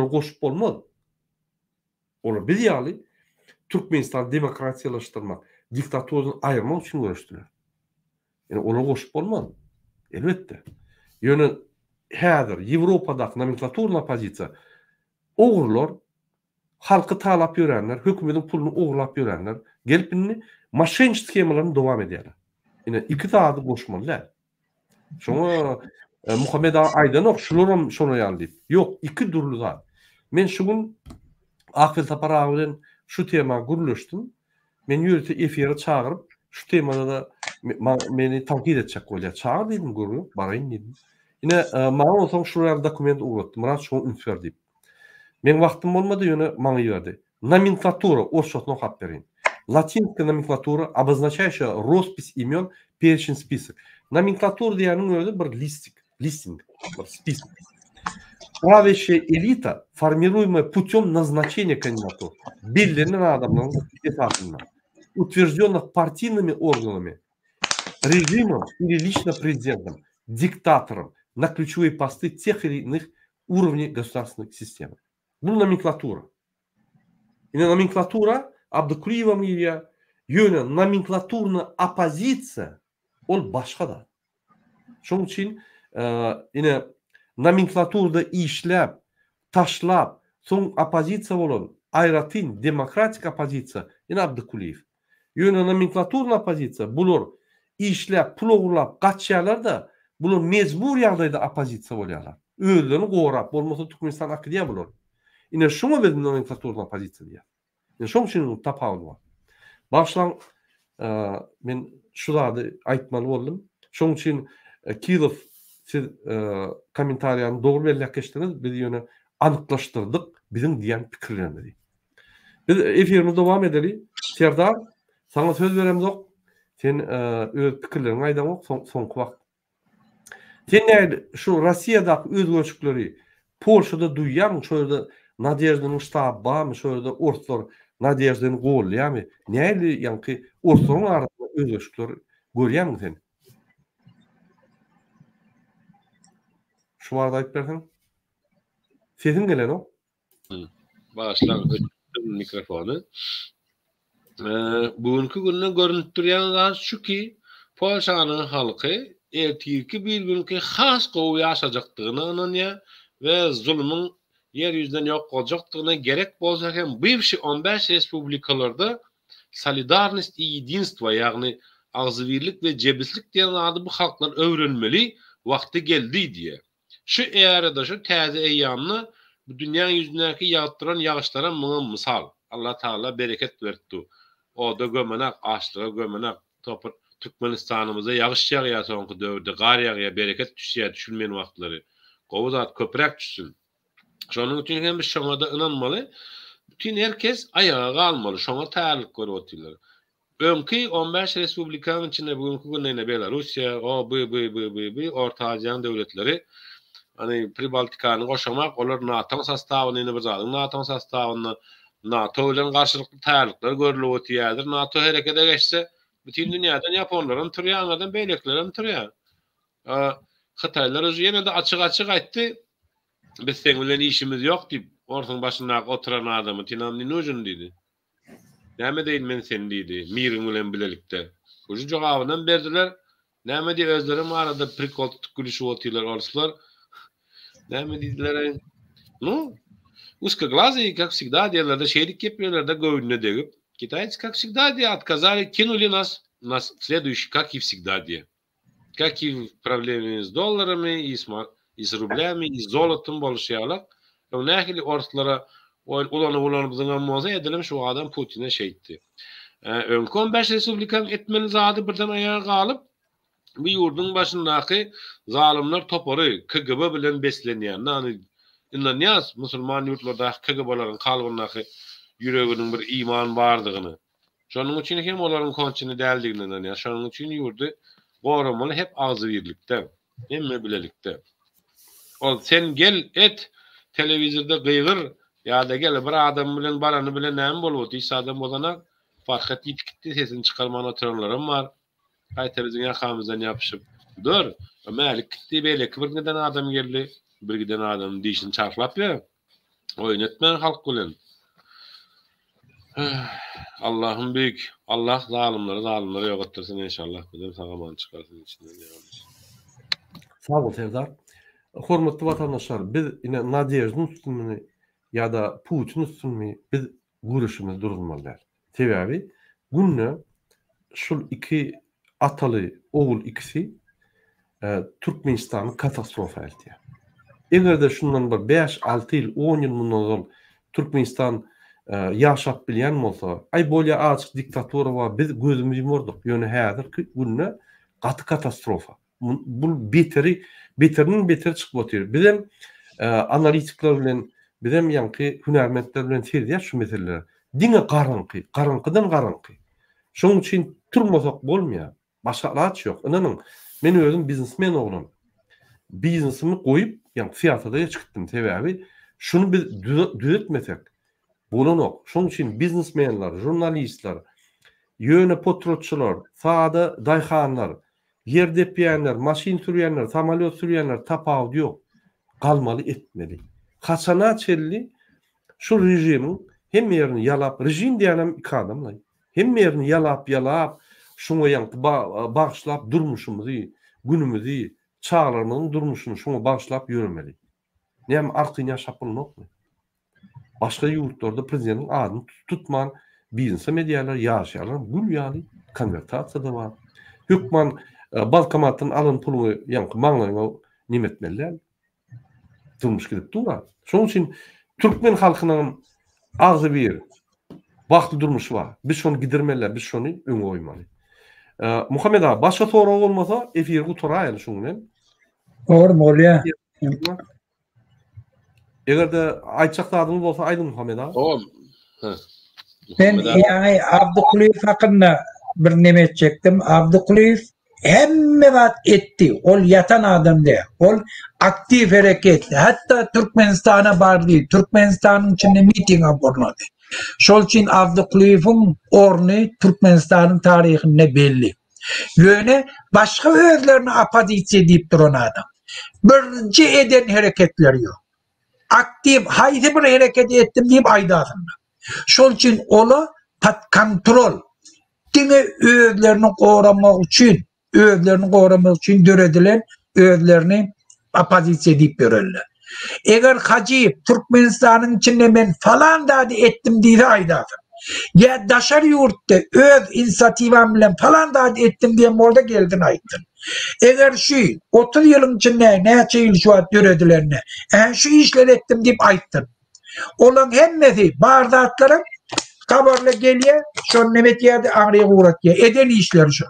goşup bolmaz. Olar bir ýaly Türkmenistan demokratiýalaşdyrmak, diktatordan aýyrmak üçin görüşdiler. Yani ona goşup bolmaz. Elbetde. Ýöne häzir Ýewropadaky nomenklaturna opozisiýa ogurlar halky talap ýörenler, hökümetiň puluny ogurlap ýörenler gelip inni maşençi skemalaryny dowam edýärler. Ine iki zady goşmalylar. Şoňa Muhammed Aýdanow şolaram şonu ýaldy. Ýok, iki durly zat. Men şu gün Akil Taparagy bilen şu tema gürleşdim. Men ýöreti efire çagyryp şu temada da meni tankid etjek bolýar. Çağır dedim gurru, baraýyn dedim. Ine maňa olsaň şuraya dokument ugatdy. Murat şonu ünsür diýip. Men wagtym bolmady ýöne maňa ýerdi. Nomenklatura oşotno hap berin. Latinska nomenklatura обозначающая роспись имен, перечень, список. Nomenklatura diýäniň özü bir listing, bir список. Правящая элита, формируемая путем назначения кандидатур, belirlenen adamların esasında, утвержденных партийными органами, режимом или лично президентом, диктатором на ключевые посты тех или иных уровней государственной системы. Bu nomenklatura. Yine nomenklatura Abdülkuliyeва mıydı? Yöne nomenklaturna opozitsiya ol başka da. Şoň üçin yine nomenklaturda işläp, taşlap, soň opozitsiya bolan Ayratin demokratik opozitsiya yine Abdülkuliyev. Yöne nomenklaturna opozitsiya bular işläp, pul ogurlap gaçýarlar da bular mezbur ýagdaýda opozitsiya bolýarlar. Özlerini gowrap, bolmasa Türkmenistan akdiýa bular. Ine şoňa biz nomenklaturna opozitsiya diýär. Ine şoň üçin tapawy bar. Başlan men şu zady aýtmaly boldum. Şoň üçin Kirov siz kommentariýany dogry belläp geçdiniz. Biz ýöne anyklaşdyrdyk bizim diýen pikirlerimizi. Biz efirimize dowam edeli. Serdar, sana söz beremzok. Sen öz pikirlerini aýdamok soňky wagt. Sen näde şu Rossiýadaky özgörçükleri Polşada duýýarmy? Şu ýerde Nadejdaның ştaby barmy? Şu ýerde ortlar Nadejdany gollaýarmy? Näde ýanky ortlaryň arasynda özgörçükler görýärmi sen? Şu barada aýdyp berseň. Sesin gelen o? Başlan mikrofonu. Bugünkü günde görünüp durýan zat şuki Polşanyň halky ertiki bir günkü has gowy ýaşajakdygyny ananýar we zulmyň yer ýüzünden ýok boljakdygyna gerek bolsa hem bivşi 15 respublikalarda solidarность и единство ýagny agzybirlik we jebislik diýen ady bu halklar öwrenmeli wagty geldi diýe. Şu eýarada şu täze eýýamny bu dünýä ýüzündäki ýagtyran ýagyşlara muňa mysal. Allah Taala bereket berdi. O da gömenek, açlığa gömenek, topur Türkmenistanymyza ýagyş ýagýar soňky döwürde, gar ýagýar, bereket düşýär, düşülmeýän wagtlary. Gowuzat köprek düşsün. Şonuň üçin hem biz şoňa da inanmaly. Bütün herkes ayağa kalmalı. Şoňa tälik görüp oturýarlar. Öňki 15 respublikanyň içinde bugünkü günde Belarusya, bu Orta Aziýanyň döwletleri hani Pribaltikanyň goşamak, olar NATO sastabyny ine bizadyň NATO sastabyny NATO bilen garşylykly tälikler görülip oturýardyr. NATO herekete geçse bütün dünýäden Japonlaryň türýanlardan beýleklerim türýär. Hytaýlar özü ýene de açyk aýtdy. Biz sen bilen işimiz ýok diýip ortaň başynda oturan adamy tinamny nujun diýdi. Näme diýil men sen diýdi, miriň bilen bilelikde. Şu jogabyny berdiler. Näme diýip özleri arada prikol gülüşip oturýarlar orslar. Näme diýdiler? Ну, узкоглазые, как всегда, делали шерики, примерно говно дегуб. Китайцы, как всегда, отказали, кинули нас в следующий, как и всегда, как и в проблеме с долларами, и с рублями, и с золотом болушýarlar. Nähili ortlara ulanıp bizden ammoza edilim şu adam Putin'e şeydi. Öňkü 15 respublikan etmeli zady birden ayağa galyp bu ýurdun başyndaky zalimler topary KGB bilen beslenýär. Nany inanýas musulman ýurtlarda KGB'laryň kalbyndaky ýüreginiň bir iman bardygyny. Şonuň üçin hem olaryň konçyny däldigini inanýar. Şonuň üçin ýurdu goramaly hep agzy birlikde, hemme bilelikde. Ol sen gel et telewizorda gıýgyr ýa-da gel bir adam bilen barany bilen näme bolup diýse adam bolana farkat ýitipdi sesini çykarmana oturanlarym bar. Gaýta biziň ýakamyzdan ýapyşyp dur. Mälik gitdi belek bir giden adam geldi. Bir giden adam diýişini çarklap ýa. oýnatman halk bilen. Allah'ım büyük. Allah zalimleri yok ettirsin inşallah. Bizim sagaman çıkarsın içinden. Sağ ol Serdar. Hormatly vatandaşlar, biz ine Nadejdyň üstünmi ýa-da Putin üstünmi biz görüşimiz durulmalylar. Sebäbi günne şol iki ataly ogul ikisi Türkmenistany katastrofa eltýär. Egerde şundan bir 5-6 ýyl, 10 ýyl mundan Türkmenistan ýaşap bilýän bolsa, ay bolýa açyk diktatura we biz gözümüzi ýumurdyk. Ýöne häzirki günne gaty katastrofa. Bu beter çıkıp oturuyor. Bizim analitikler bilen, bizim yankı hünermentler bilen serdiýär şu meseleler. Diňe garaňkydan garaňky. Şoň üçin turmasak bolmaýar. Başga ilaç ýok. Inanyň, men özüm biznesmen oglan. Biznesimi goýup, ýa-ni fiýatada çykdym. Sebäbi şunu biz düzeltmesek bolanok. Şoň üçin biznesmenler, jurnalistler, ýöne potrotçular, sada daýhanlar, yer depýänler, maşin sürýänler, samolyot sürýänler tapawdy ýok. Galmaly etmeli. Haçana çelli şu rejimiň hem ýerini ýalap, rejim diýenem iki adamlar. Hem ýerini ýalap, şoňa ýaňky bagşlap durmuşymyzy, günümüzi, çağlarymyň durmuşyny şoňa bagşlap ýörmeli. Näme arkyny ýaşap bolmakmy? Başga ýurtlarda prezidentiň adyny tutman biznes medialar ýaşaýarlar, bu ýaly konvertasiýa da bar. Hükman balkamatyň alyn puluny ýaňky maňlaryňa nimetmeliler. Durmuş gidip durar. Şoň üçin Türkmen halkynyň agzy bir wagtly durmuşy bar. Biz şonu gidermeliler, biz şonu öňe goýmaly. Muhammed abi, başga soragy bolmasa efir guturaýyn şoň bilen. Doğru bolýar. Egerde aýtjakdadyňyz bolsa aýdym Muhammed abi. Tamam. Ben ýa-ni Abdukuliýew hakynda bir neme etjekdim. Abdukuliýew hemme wagt etdi. Ol yatan adam de. Ol aktiv hereketli. Hatta Türkmenistana bardy. Türkmenistanyň içinde mitinga bolmady. Şol üçin Abdukuliýewiň orny Türkmenistanyň taryhynda belli. Ýöne başga özlerini apozisiýa diýip duran adam. Birinci eden hereketleri ýok. Aktiv haýsy bir hereket etdim diýip aýdasyn. Şol üçin ola kontrol. Diňe özlerini goramak üçin döredilen özlerini apozisiýa diýip bererler. Eger Hajiýew Türkmenistanyň içinde men falan dady etdim diýse aýdasyn. Ya daşar ýurtda öz inisiativam bilen falan dady etdim diýen bolda geldin aýtdyn. Eger şu 30 ýylyň içinde näçe ýyl şu döredilerine şu işler etdim diýip aýtdyn. Olaň hemmesi bardatlaryň kabarla gelýär, şol nemet ýerde aňryga uğratýar. Eden işler şu.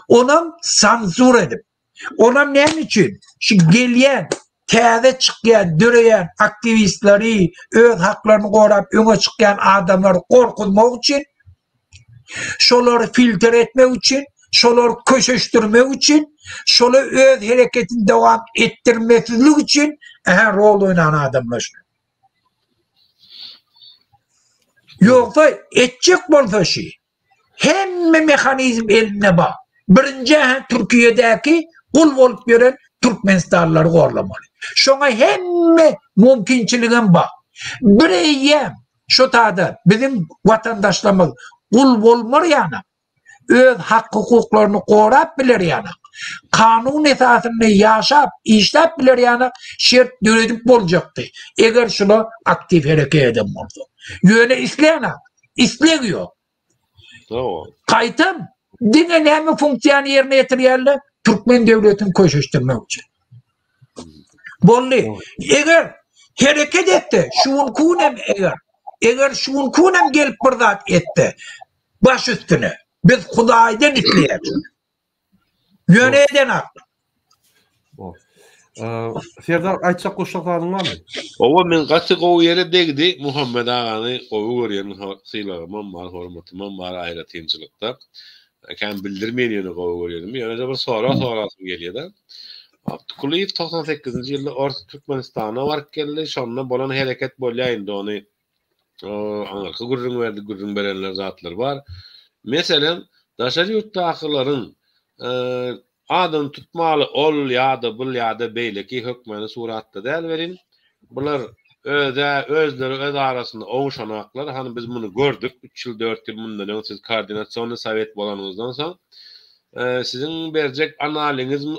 Onan sansur edip, onan näme üçin? Şu gelýän, täze çykýan, döreýän aktivistleri, öz haklaryny gorap öňe çykýan adamlary korkutmak üçin, şolary filtre etmek üçin, şolary köşeşdirmek üçin, şola öz hereketini dowam etdirmesizlik üçin rol oynayan adamlar. Yoksa etjek bolsa şey, hemme mehanizm eline bak. Birinci Türkiye'deki kul bolup gören Türkmenistanlıları gorlamalı. Şoňa hemme mümkinçiligin bak. Bireýem şu taada bizim vatandaşlarımız kul bolmar ýana. Öz hak hukuklaryny gorap biler ýana. Kanun esasynda ýaşap, işläp biler ýana şert döredip boljakdy. Eger şuna aktiv hereket eden bolsa. Ýöne isleýän, isleýär. Tamam. Kaýtam, diňe näme funksiýany ýerine ýetirýärler? Türkmen devletini köşeşdirmek üçin. Bolly, eger hereket etdi, şuň kunem eger şuň kunem gelip bir zat etdi, baş üstüne, biz Hudaýdan isleýäris. Ýöne eden hakly. Serdar aýtjak goşakdaryň barmy? Owa men gaty gowy ýere degdi Muhammed agany gowy görýän syýlagymam bar, hormatymam bar aýratynçylykda. Kan bildirmeýän ýöne gowy görýärmi? Ýöne bir sorasym gelýär-de. Abdukuliýew 98-nji ýylda Orta Türkmenistana barıp geldi. Şonda bolan hereket bolýaýyndy ony. Anarka gürrüň berenler zatlar bar. Meselen, daşary ýurtdakylaryň adyn tutmaly ol ýa-da bul ýa-da beýleki hökmany suratda däl berin. Bular özleri öz arasında oňuşanaklar, hani biz bunu gördük. 3 ýyl 4 ýyl mundan öň siz koordinasiýony sowet bolanygyndan soň sizin berjek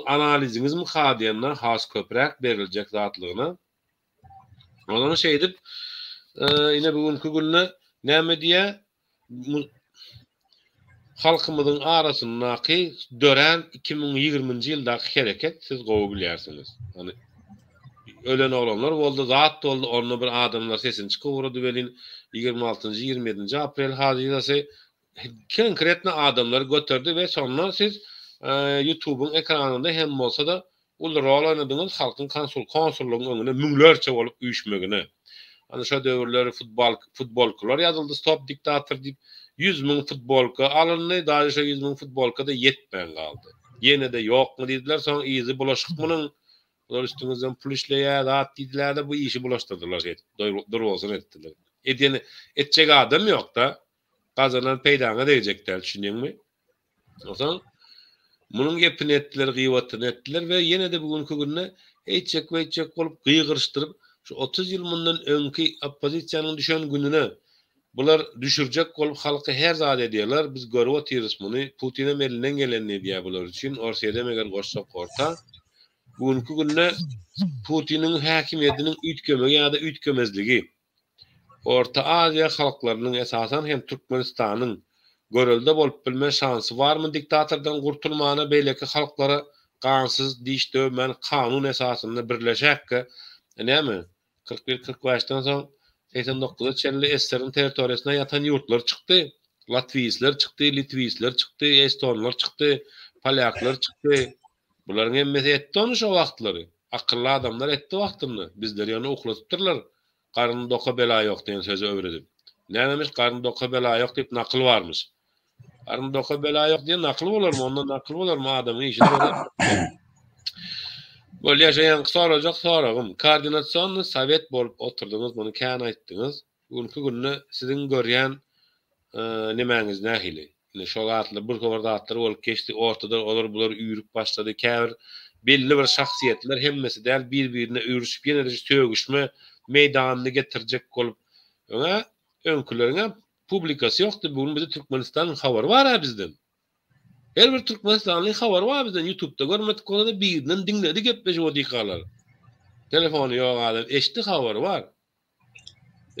analiziňiz mi hadiýandan has köprek beriljek zatlygyna. Onu şey edip yine bugünkü günne näme diye halkymyzyň arasyndaky dören 2020-nji ýyldaky hereket siz gowy bilýärsiňiz. Hani ölen olanlar boldy, zat boldy, onu bir adamlar sesini çykyp belin 26-njy 27-nji aprel hadisesi konkretne adamlar götürdü ve sonra siz YouTube'un ekranında hem bolsa da ul rol oynadyňyz halkyň konsullugynyň öňüne müňlerçe bolup üýşmegine. Hani şu döwürleri futbolkular ýazyldy, stop diktator diýip 100 000 futbolka alındy, daha şu 100 000 futbolka da yetmeň galdy. Ýene de ýokmy diýdiler, soň izi bulaşykmyň ular üstüňizden pul işleýär, zat diýdiler de bu işi bulaşdyrdylar, durwasyn etdiler. Edeni etjek adam ýok da, gazanan peýdaňa degijekler, düşünýärmi? Oňa munyň gepini etdiler, gıýbatyny etdiler we ýene de bugünkü günne etjek bolup gıýgyrşdyryp şu 30 ýyl mundan öňki oppozisiýanyň düşen gününe bular düşürjek bolup halky her zat edýärler. Biz görüp otyryz muny, Putin'e elinden geleni diýär bular üçin. Orsiýada meger goşsak orta. Bugünkü günne Putin'in häkimiýetiniň üýtgemegi ýa-da üýtgemezligi Orta Aziýa halklarynyň esasan hem Türkmenistanyň görelde bolup bilme şansy barmy diktatordan gurtulmagyna beýleki halklara gansyz diş döwmen kanun esasynda birleşäkkä näme 41-45-den soň 89-da çelli Esserin territoriýasyna ýatan ýurtlar çykdy. Latwiýsler çykdy, Litwiýsler çykdy, Estonlar çykdy, Polyaklar çykdy. Bularyň hemmesi etdi onu şo wagtlary. Akylly adamlar etdi wagtyny. Bizler ýany uklatypdyrlar. Garny doka bela ýok diýen sözi öwredip. Nämemiş garny doka bela ýok diýip nakl barmyş. Garny doka bela ýok diýen nakl bolarmy? Ondan nakl bolarmy adamyň işi? Bol ýaşaýan sorajak soragym. Koordinasiýony sowet bolup oturdyňyz, muny kän aýtdyňyz. Bugünkü günne sizin görýän nimäňiz nähili? Ine şo gatly bir kowardatlar bolup geçdi, ortada olar bular üýrüp başlady. Käbir belli bir şahsiýetler hemmesi däl bir-birine üýrüşip ýene de tögüşme meýdanyny getirjek bolup öňküleriňe publikasy ýokdy. Bugün bizde Türkmenistanyň habary bar bizden. Her bir Türkmenistanyň habary bar bizden. YouTube'da görmedik, orada birinden dinledi gepleşip odýkalar. Telefony ýok adam, eşdi habary bar.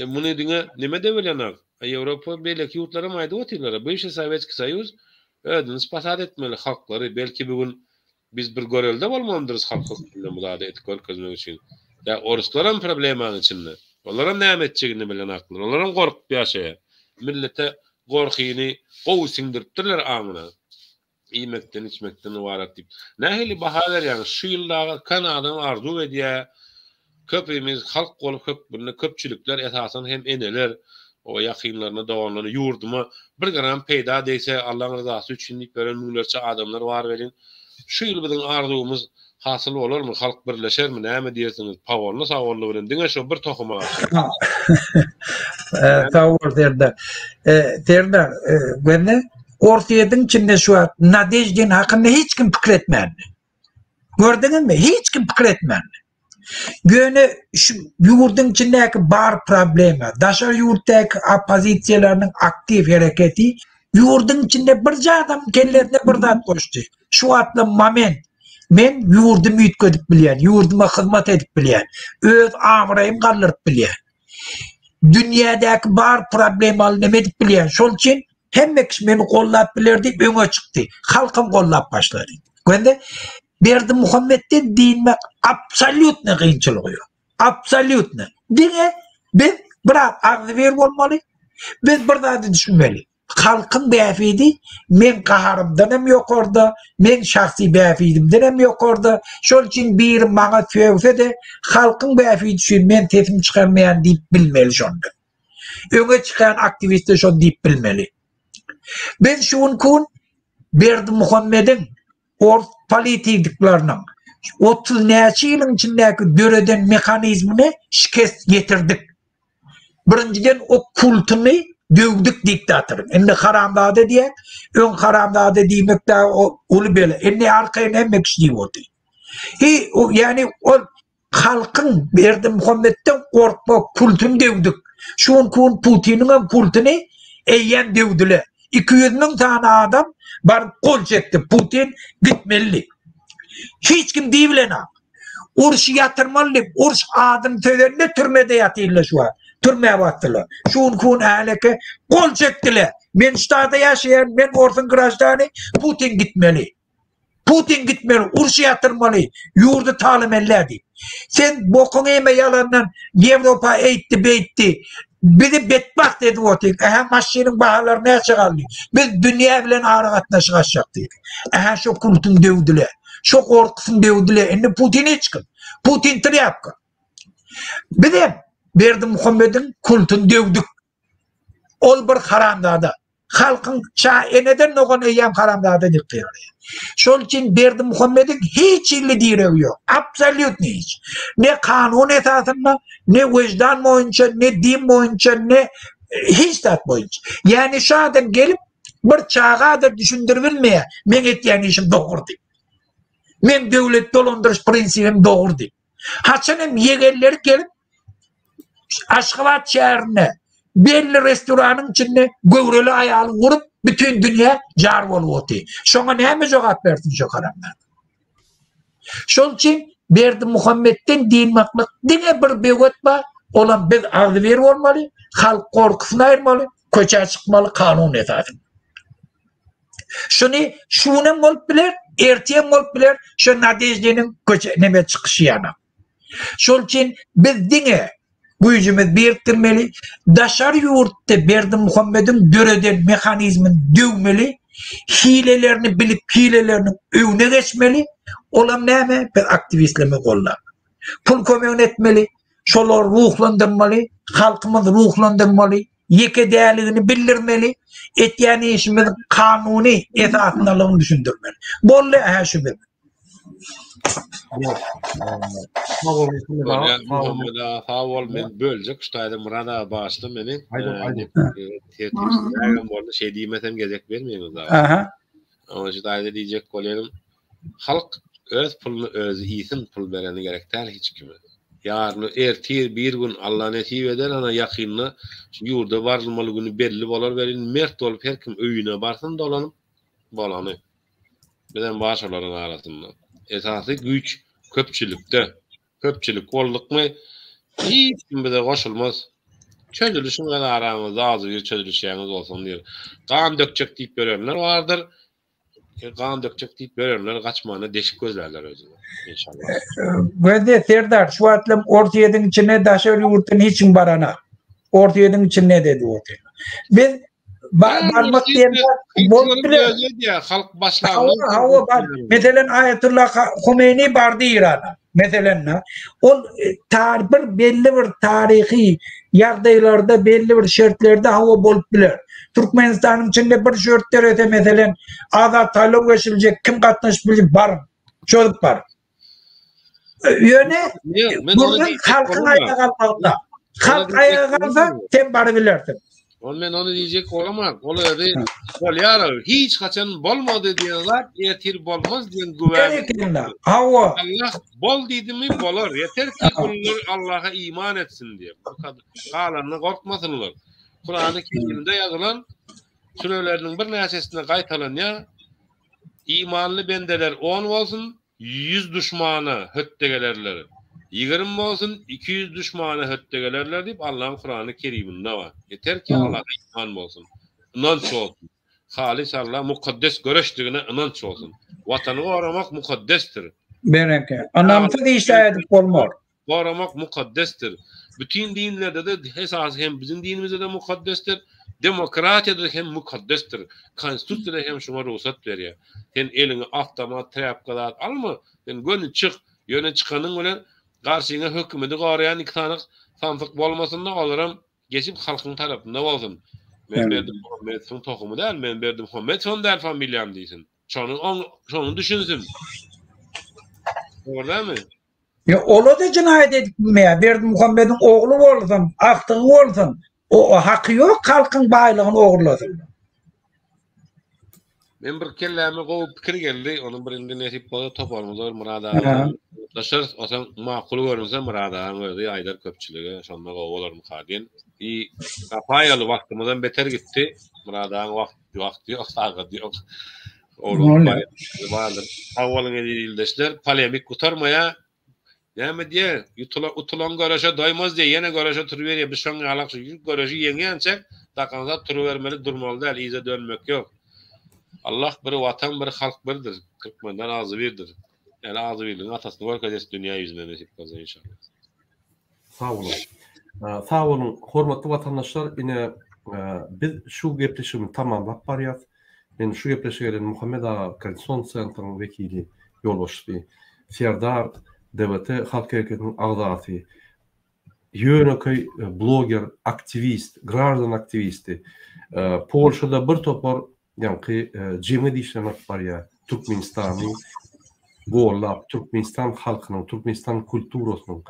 Muny diňe nime de bilener? Ýewropa beýleki ýurtlara maýda otyrlar. Bu işe Sowetski Soýuz ödüni ispat etmeli halklary. Belki bugün biz bir görelde bolmandyrys halk hökümine mudada etkör közmek üçin. Ya oruslarym problemanyň içinde. Olaram näme etjegini bilen aklylar. Olaram gorkup ýaşaýar. Millete gorkyny gowy siňdiripdirler aňyna. Iýmekden içmekden ibaret diýip. Nähili bahalar ýani şu ýyldagy Kanadaň arzu edýär. Köpümiz halk bolup köpçülikler esasen hem eneler o ýakynlaryna dowamlaryna ýurduma bir gram peýda diýse Allahyň rızasy üçin diýip beren müňlerçe adamlar bar berin. Şu ýyl biziň arzumyz hasyl bolarmy? Halk birleşermi? Näme diýersiňiz? Pawonly sagolly bilen diňe şo bir tohuma. Tawar derler. Derler gönne ortaýadyň içinde şu Nadejdin hakynda hiç kim pikir etmedi. Gördüňizmi? Hiç kim pikir etmedi. Göne şu ýurdyň içindäki bar problemi, daşar ýurtdaky opozisiýalarynyň aktiv hereketi ýurdyň içinde bir adam kellerine bir zat goşdy. Şu atly moment men ýurdumy üýtgedip bilýän, ýurduma hyzmat edip bilýän, öz amraýym galyryp bilýän. Dünýädäki bar problemaly neme edip bilýän. Şol üçin hemme kişi meni gollap bilerdi, öňe çykdy. Halkym gollap başlady. Gördi? Berdi Muhammed'den diýmek absolutny gynçylyk ýok. Absolutny. Diňe biz birak agzy ber bolmaly. Biz bir zady düşünmeli. Halkyň bäfidi men gaharymdan hem ýokarda, men şahsy bäfidimden hem ýokarda. Şol üçin bir maňa söýse de halkyň bäfidi üçin men tesim çykarmaýan diýip bilmeli şonda. Öňe çykan aktivistler şo diýip bilmeli. Ben şuň kun Berdi Muhammed'in politiklerini 30 näçe ýylyň içindäki döreden mekanizmini şikest getirdik. Birinciden o kultuny döwdik diktatorun. Endi haramdada diýek, öň haramdada diýmekde o uly bele. Endi arkaýyn hemme kişi diýip boldy. O yani o halkın Berdimuhamed'den korkma kultun devdik. Şun kun Putin'in kultunu eyyem devdiler. 200.000 tane adam bar kol çekti. Putin gitmeli. Hiç kim değil ha. Urş yatırmalı. Urş adım tölerinde türmede yatıyla şu an. Türmeye battılar. Şun kun ahleke kol çektiler. Men ştada yaşayan, men Orson Graj'dani Putin gitmeli. Putin gitmeli. Urş yatırmalı. Yurdu talim elledi. Sen bokun eme yalandan Avrupa eğitti beytti. Bizi betbak dedi otik. Maşinin bahalarını açıkaldı. Biz dünya bilen ağrı katnaşı kaçacaktık. Şu kultun devdiler. Şu korkusun devdiler. Şimdi Putin'e çıkın. Putin tır yapkın. Bir de Berdimuhamed'in kultun devdik. Ol bir haramdada. Halkın eneden noğun eyyam haramdada diktiyor. Şol için Berdimuhamed'in hiç illi direvi yok. Absolut hiç. Ne kanun esasında, ne vicdan boyunca, ne din boyunca, ne hiç tat boyunca. Yani şu adam gelip bir çağa da düşündürülmeye men etyen işim doğru değil. Men devlet dolandırış prensibim doğru değil. Haçanım yegerleri gelip Aşkabat şehrine belli restoranın içinde gövreli ayağını vurup bütün dünya car olup şuna ne mi cevap verdin şu karamdan? Şol için Berdimuhamed'den dinmaklık dine bir begot var. Olan bir ağzı ver olmalı, halk korkusuna ayırmalı, köçe çıkmalı kanun esasında. Şunun olup bilir, erteyen olup bilir, şu nadejdenin köçe neme çıkışı yana. Şol için biz dine bu yüzümüz biriktirmeli, daşar yurtta Berdimuhamed'in döreden mekanizmin dövmeli, hilelerini bilip hilelerinin önüne geçmeli, olan neyme? Bir aktivistleme kollar. Pul kömeğin etmeli, şolar ruhlandırmalı, halkımız ruhlandırmalı, yeke değerliğini bildirmeli, yani işimiz kanuni esasındalığını düşündürmeli. Bolle şüpheli. Sağ ol, men bölecek şutayda Murada başlı menin şey diýmesem gezek bermeýiňiz abi. Ama şutayda diyecek kolerim halk öz pulunu özü iýsin pul bereni gerek däl hiç kime. Yarın ertir bir gün Allah nesip eder ana yakynly ýurda barylmaly güni belli bolar berin mert bolup her kim öýüne barsın dolanyp bolany. Bilen başalaryň arasynda. Esasy güç köpçülükde. Köpçülük boldukmy hiç kim bize goşulmaz. Çözülüşün gana aramızda azı bir çözülüşýäňiz bolsun diýer. Gan dökjek diýip berenler bardyr. Gan dökjek diýip berenler gaçmana deşik gözlerler özüne. İnşallah. Gözde Serdar şu atlım orta yedin içine daşar yurtun hiçin barana. Orta yedin içine dedi orta. Biz barmak diyenler halk başlandı. Mesela Ayetullah Khomeini bardı İran'a. Mesela o belli bir tarihi yardaylarda belli bir şartlarda hava bolup bilir. Türkmenistan'ın içinde bir şartlar öte mesela azat talep geçilecek kim katnaş bilir var. Çocuk var. Yöne bunun halkın ayağa kalmakta. Halk ayağa kalsa sen barı bilirsin. Men onu diyecek olamaz. Olaydı. Olayar hiç kaçan bolmadı diyorlar. Yeter bolmaz diyen güven. Allah bol dedi mi bolar. Yeter ki kullar Allah'a iman etsin diye. Bu kadar. Kalanına korkmasınlar. Kur'an-ı Kerim'de yazılan sürelerinin bir nesesine kaytalan ya imanlı bendeler 10 olsun 100 düşmanı höttegelerler. 20 olsun 200 düşmanı höttegelerler deyip Allah'ın Kur'an-ı Kerim'inde var. Yeter ki Allah'a iman olsun. İnanç olsun. Halis Allah mukaddes göreştiğine inanç olsun. Vatanı korumak mukaddestir. Bereke. Anamsız işledik olmaz. Korumak mukaddestir. Bütün dinlerde de esas hem bizim dinimizde de mukaddestir. Demokratiyada hem mukaddestir. Konstitusyada hem şuna ruhsat veriyor. Sen elini avtomat trapkalar alma. Sen gönül çık. Yöne çıkanın bilen karşına hükümeti koruyan iki tane sandık bolmasında alırım. Geçip halkın tarafında olsun. Men Berdimuhamed son tohumu değil. Men Berdimuhamed son der familyam değilsin. Şonu düşünsün. Doğru değil mi? Ya ola da cinayet edilmeye. Berdimuhamed'in oğlu olsun, aktığı olsun. O hakkı yok halkın baylığını oğurlasın. Men bir kelläme gowy pikir geldi. Onu birinde netip bola toparmazlar Murad Ha. ağa. Daşar osan makul görünse Murad ağa berdi aýdar köpçüligi şonda gowy bolar mukadin. Kapayalı wagtymyzdan beter gitti. Murad ağa wagty ýok, sagat ýok. Öyle. Vardır. Havalyň edildeşler polemik gutarmaya näme diýe? Utulan garaşa doymaz diye ýene garaşa turup berýär. Biz şoň alaqşy garaşy ýeňänçek takanza turup bermeli durmaly däl, ize dönmek ýok. Allah bir watan bir halk birdir. Türkmenler azy birdir. Yani azy birliğin atasyny görkezesi dünýä ýüzünde nesip bolsa inşallah. Sağ olun. Sağ olun. Hormatly vatandaşlar, ine biz şu gepleşigimizi tamamlap barýar. Men şu gepleşigeden Muhammed ağa Konstitusiýon Centrynyň wekili, ýolbaşçy, Serdar DBT Halk Hereketiniň agzasy, ýöneköy bloger, aktivist, građan aktivisti. Polşada bir topar ýa-ni jeme diýişler barýar. Türkmenistanyň gollap, Türkmenistan halkynyň, Türkmenistan kulturasynyň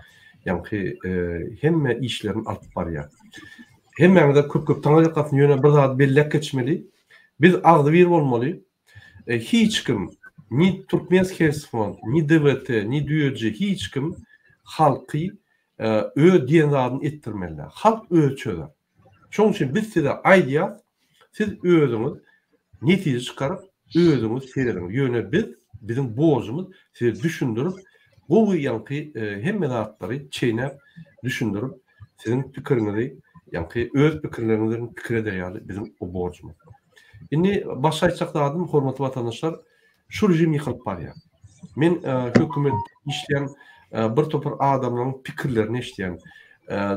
ýa-ni hemme işlerini alyp barýar. Hemmäňde köp taňa gatyn ýöne bir zat bellek geçmeli. Biz agdy bir bolmaly. Hiç kim, ni Türkmenistан, ni DBT, ni DÜEC, hiç kim halky diýen zadyny etdirmeli. Halk ölçüler. Şoň üçin biz size aýdýar, siz özüňiz netije çykaryp özüňiz serediň. Ýöne bizim borjumuz sizi düşündirip, bu ýa-ni hemme zatlary çeýnäp düşündirip, sizin pikirinizi, ýa-ni öz pikirleriňizi pikir edýärli bizim o borjumuz. Indi başlaýjak dadym, hormatly vatandaşlar, şu rejim ýykylyp barýar. Men hökümet işleyen bir topar adamlaryň pikirlerini eşdiýän,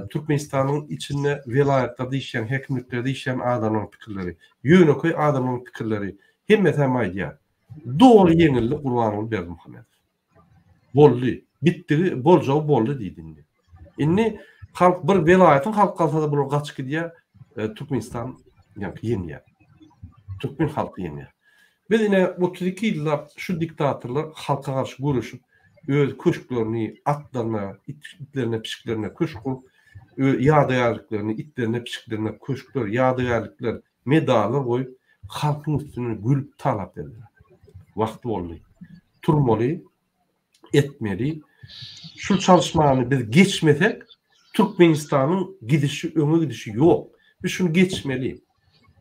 Türkmenistanyň içinde vilayetlerde işleyen, hekimliklerde işleyen adamlaryň pikirleri, ýöneköy adamlaryň pikirleri, hemme aýdýar. Dogry ýeňillik Gurbanyň Berdimuhammedow. Boldy, bitdi, boljaw boldy diýdi. Indi halk bir vilayetin halk kalsa bunu gaçyk diye Türkmenistan ýeňýär. Türkmen halkı ýeňýär. Biz ine 32 ýyllar şu diktatorlar halka garşy görüşüp öz köşklerini, atlaryna, itlerine, pişiklerine köşküp, ýadygarlyklaryny, itlerine, pişiklerine köşkler, ýadygarlyklar, medallar goýup halkyň üstüne gülüp talap berdiler. Wagty boldy. Turmaly, etmeli. Şu çalışmany biz geçmesek Türkmenistanyň gidişi, öňe gidişi ýok. Biz şunu geçmeli.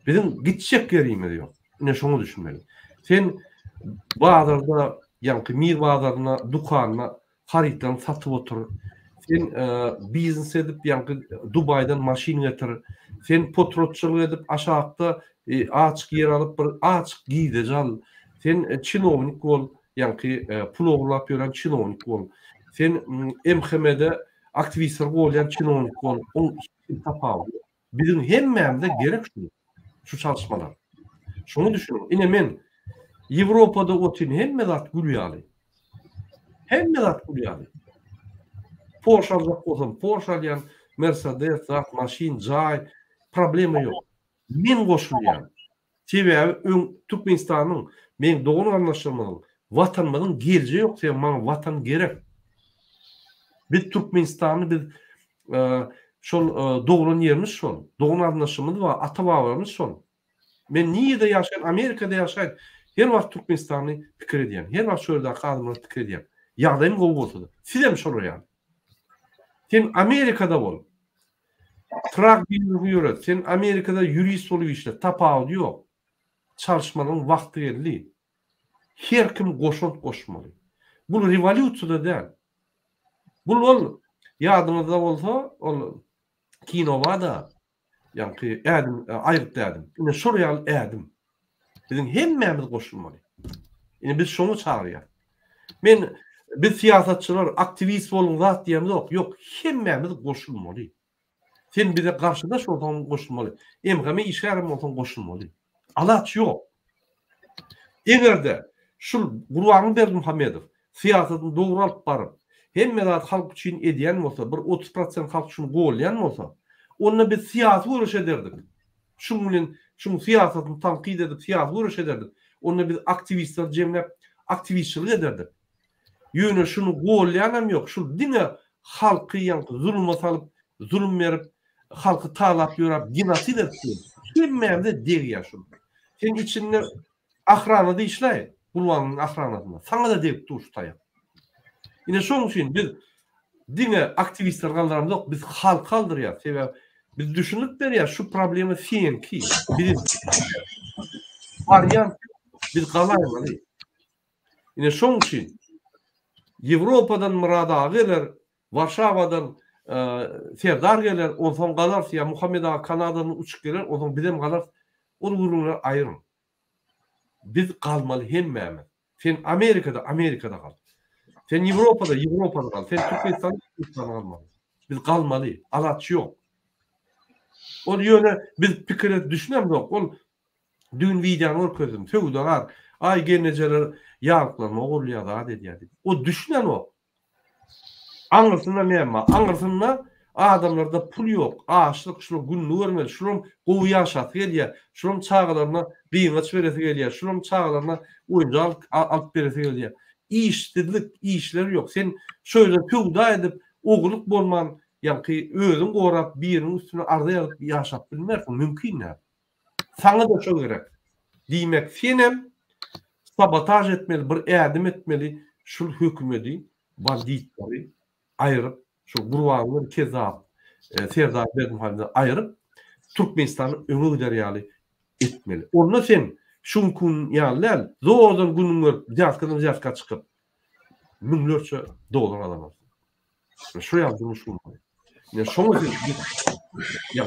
Bizim gitjek yerimiz ýok. Ne şonu düşünmeli. Sen bazarda ýa-ni mir bazaryna, dukanyna haritany satyp otur. Sen biznes edip ýa-ni Dubaydan maşin getir. Sen potrotçylyk edip aşağıda açyk yer alyp bir açyk giýde jal. Sen çinovnik bol, ýa-ni pul oglap ýören çinovnik bol. Sen MHM'de aktivistler bolýan çinovnik bol. O tapaw. Bizim hemmämde gerek şu çalışmalar. Şunu düşünün. Ine men Ýewropada otin hemme zat gülýärli. Hemme zat gülýärli. Porşalak bolsam, Porşalyan, Mercedes, zat maşin, jaý, problemi ýok. Men goşulýan. Sebäbi Türkmenistanyň men doğun anlaşılmalyň, watanymyň geljeği ýok, sen maňa watan gerek. Biz Türkmenistany biz şol doğulan yerimiz şol. Doğun anlaşymyz we ata-babalarymyz şol. Men niýede ýaşaýan, Amerikada ýaşaýan, her wagt Türkmenistany pikir edýän, her wagt şöyle adamlar pikir edýän. Ýagdaýym gowy bolsa da, siz hem şol ýa. Sen Amerikada bol. Trak bilýän ýöret, sen Amerikada jurist bolup işle, tapaw ýok. Çalışmanyň wagty geldi. Her kim goşunt goşmaly. Bu rewolýusiýa däl. Bu ýadyňyzda bolsa, ol kinowada ýa-ni ädim, aýryp dädim. Ine şurýal ädim. Bizim hemmämiz goşulmaly. Ine biz şonu çağırýar. Biz siýasatçylar aktivist bolun zat diýemiz ýok. Ýok, hemmämiz goşulmaly. Sen bize karşıda şoldan goşulmaly. Emgame işgärem bolsan goşulmaly. Alaç ýok. Egerde şu Gurbanyň Berdimuhammedow siýasatyny dogry alyp baryp, hemme zat halk üçin edýän bolsa, bir 30% halk şunu golýan bolsa, onda biz siýasy görüş ederdik. Şunu bilen şunu siýasatyny tanqid edip siýasy görüş ederdik. Onda biz aktivistler jemlep aktivistçilik ederdik. Ýöne şunu golýanam ýok. Şu diňe halky ýa-ni zulma salyp, zulm berip, halky talap ýörap, genosid etdi. Hemmämde deg ýaşul. Sen içinde Ahranada işlay. Bulwanın ahranasında. Sana da deyip dur şutaya. Yine şoň üçin biz dine aktivistler galdaramız yok. Biz halk kaldırýar. Sebäbi biz düşünüp berýär şu problemi sen ki. Biz aryan biz galaymaly. Yine şoň üçin Ýewropadan murada geler, Warşawadan Serdar geler, ondan galar ya Muhammed Ağa Kanadadan uçup geler, ondan bizem galar. Ol gurullar aýrym. Biz galmaly hemmämiz. Sen Amerikada gal. Sen Ýewropada gal. Sen Türkmenistan'da galmaly. Biz galmaly. Alaç ýok. Ol ýöne biz pikir düşünem yok. Ol dün videony görkezdim. Söwdalar, ay gelnejeler ýaklama ogulýar dedi. O düşünen o. Aňyrsynda näme? Aňyrsynda adamlarda pul ýok, açlyk şunu günni görmeli, şurum gowy ýaşaty gelýär, şurum çağlaryna biňaç beresi gelýär, şurum çağlaryna oýunjak alyp beresi gelýär. İşsizlik, işler ýok. Sen şöyle tüwda edip oguluk bolman, ýa-ki özüň gorap biriniň üstüne ardaýalyp ýaşap bilmersiň, mümkin näme? Sana da şo gerek. Diýmek senem sabotaj etmeli, bir ädim etmeli, şul hökümeti, banditleri aýryp, şu Burwanly Kezap, Serdar Berdimuhamedy aýryp Türkmenistany öňe giderýäli etmeli. Onda sen şunkun ýalyl, zordan günüňler ýaşkadan çykyp müňlerçe dolar alamaz. Şu ýazymy şu. Ýa şoňa ýa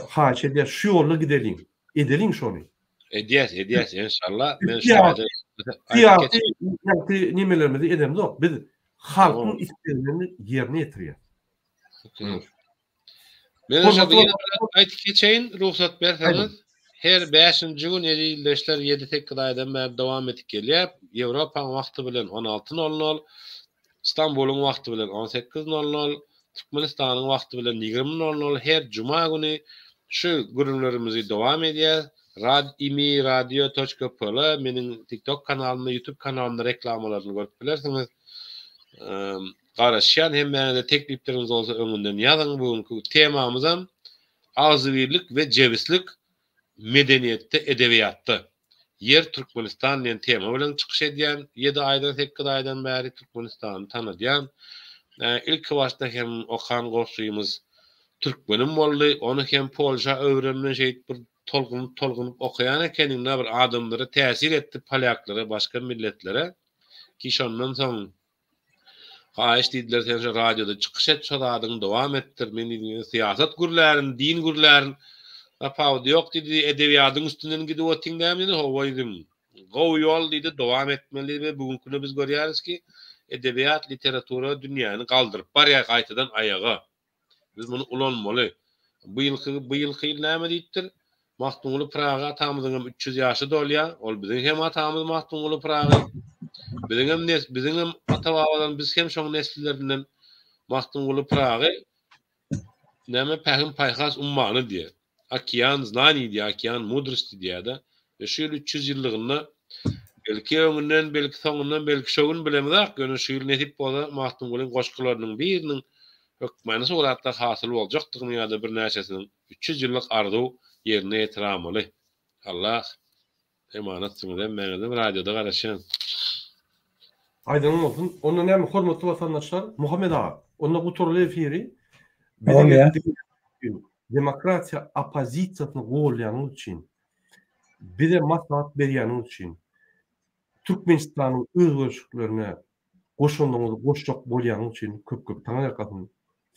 haçe diýär şu ýolda gidelim. Edelim şonu. Ediyas inşallah. Men şu nimelerimizi edemiz yok. Biz halkın isteklerini yerine getirýär. Men aýtyp geçeýin, ruhsat berseňiz. Her 5-nji gün ýyldaşlar 7-8 aýdan bäri dowam etip gelýär. Ýewropaň wagty bilen 16:00, Istanbulyň wagty bilen 18:00, Türkmenistanyň wagty bilen 20:00 her juma güni şu gurullarymyzy dowam edýär. radio.pl meniň TikTok kanalymy, YouTube kanalymda reklamalaryny görüp bilersiňiz. Garaşýan hem mende teklipleriniz bolsa öňünden ýazyň. Bugünkü temamyzam agzybirlik we jebislik medeniýetde, edebiýatda. Yer Türkmenistan diýen tema bilen çykyş edýän, 7 aýdan 8 aýdan bäri Türkmenistany tanydýan. İlk başda hem okan goşuýymyz türkmenim boldy, onu hem Polşa öwrenmen şeýit bir tolgunup okuyan ekeninde bir adamlara täsir etdi, palyaklara, başka milletlere. Ki şondan soň haýyş diýdiler, sen radioda çykyş et, şo adyň dowam etdir. Men diýdim, siýasat gurlaryny, din gurlaryny tapawdy ýok diýdi, edebiýatyň üstünden gidip otyňdam diýdi, howaýdym. Gowy ýol diýdi, dowam etmeli we bugünkü biz görýäris ki, edebiýat, literatura dünýäni galdyryp barýar gaýtadan ayaga. Biz muny ulanmaly. Bu ýylky näme diýipdir? Mahtumulu Praga atamyzyň 300 ýaşy dolýar. Ol biziň hem atamyz Mahtumulu Praga. Biziň hem ata-babadan biz hem şoň nesillerden Mahtumulu Praga näme pähim paýhas ummany diýer. Okean znani diýer, okean mudrosti diýer-de. Ve şu 300 ýyllygyny belki öňünden, belki soňundan, belki şogun bilemizak, göni şu ýyl netip bola Mahtumuluň goşgularynyň biriniň hökmany suratda hasyl boljakdygyny ýa-da bir näçesiniň 300 ýyllyk arzuw yerine ýetiramaly. Allah emanetçiňizden meňizem radioda garaşan. Aydın olsun. Onda näme hormatly vatandaşlar, Muhammed Ağa, onda bu torly efiri demokratiýa opozisiýasyny gowlaýan üçin, bize maslahat berýän üçin, Türkmenistanyň özgörşüklerine goşulmagy goşjak bolýan üçin köp taňa ýakatyn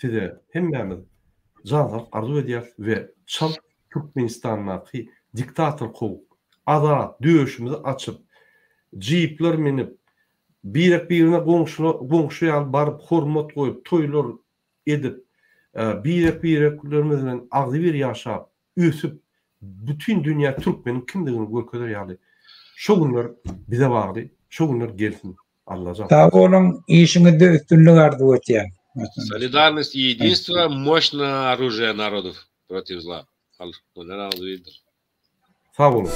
size hemmämiz jazap arzu edýär we çal Türkmenistanyň diktator gowy ada döwüşimizi açyp jeepler minip birine goňşuýan baryp hormat goýup toýlar edip birine agzybir ýaşap ösüp bütün dünýä türkmeniň kimdigini görkezýär. Şo günler bize bagly, şo günler gelsin. Allah razı olsun. Tabi onun işini de üstünlük arzu etýär. Солидарность и единство — мощное оружие народов против зла. Sağ olun.